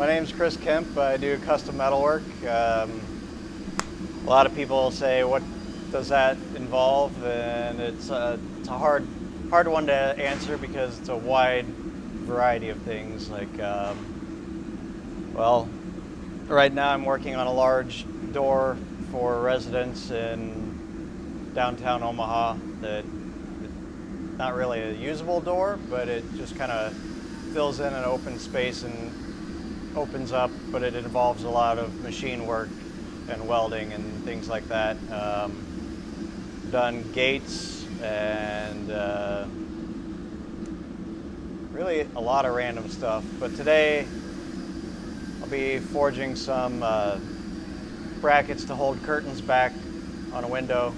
My name's Chris Kemp. I do custom metalwork. A lot of people say, what does that involve? And it's a hard one to answer because it's a wide variety of things. Well, right now I'm working on a large door for residents in downtown Omaha that not really a usable door, but it just kind of fills in an open space and opens up, but it involves a lot of machine work and welding and things like that. Done gates and really a lot of random stuff. But today I'll be forging some brackets to hold curtains back on a window.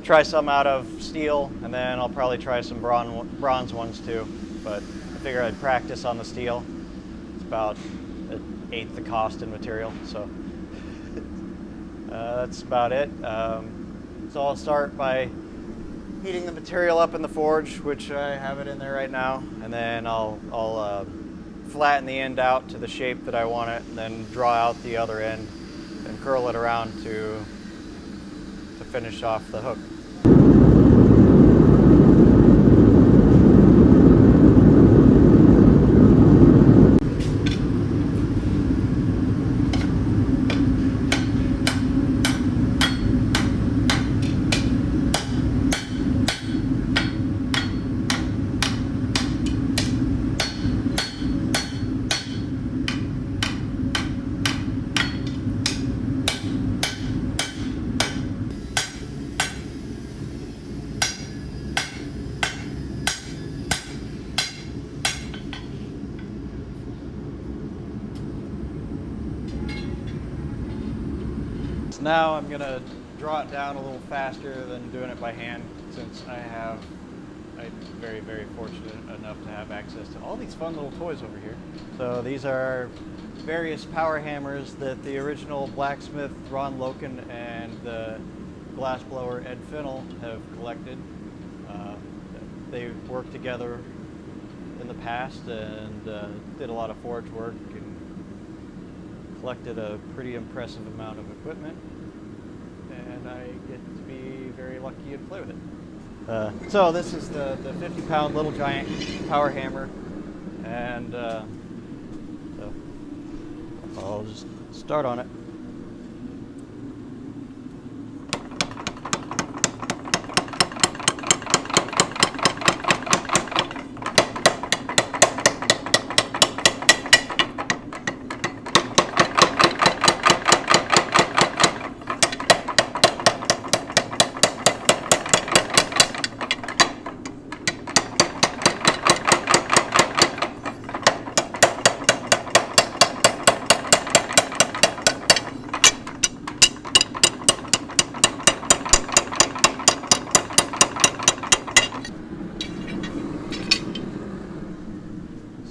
Try some out of steel, and then I'll probably try some bronze ones too. But I figure I'd practice on the steel. It's about an eighth the cost in material, so that's about it. So I'll start by heating the material up in the forge, which I have it in there right now, and then I'll flatten the end out to the shape that I want it, and then draw out the other end and curl it around to finish off the hook. Now I'm going to draw it down a little faster than doing it by hand, since I'm very, very fortunate enough to have access to all these fun little toys over here. So these are various power hammers that the original blacksmith Ron Loken and the glassblower Ed Finnell have collected. They worked together in the past and did a lot of forge work and collected a pretty impressive amount of equipment, and I get to be very lucky and play with it. So this is the 50-pound Little Giant power hammer, and so I'll just start on it.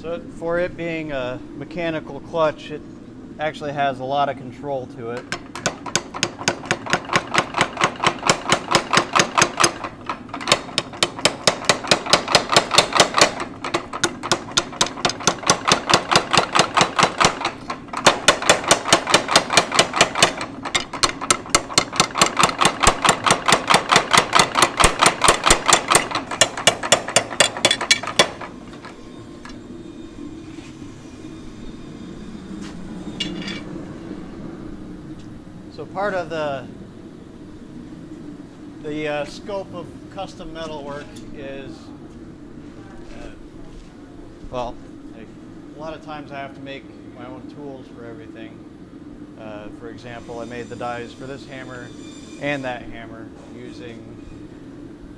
So for it being a mechanical clutch, it actually has a lot of control to it. So part of the scope of custom metalwork is, well, a lot of times I have to make my own tools for everything. For example, I made the dies for this hammer and that hammer using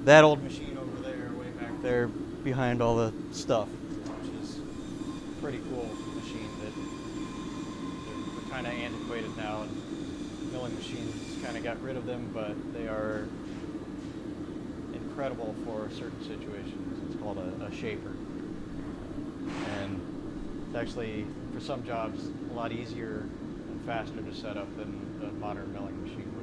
that old machine over there, way back there behind all the stuff, which is a pretty cool machine that they're kind of antiquated now. And milling machines kind of got rid of them, but they are incredible for certain situations. It's called a shaper. And it's actually, for some jobs, a lot easier and faster to set up than a modern milling machine would.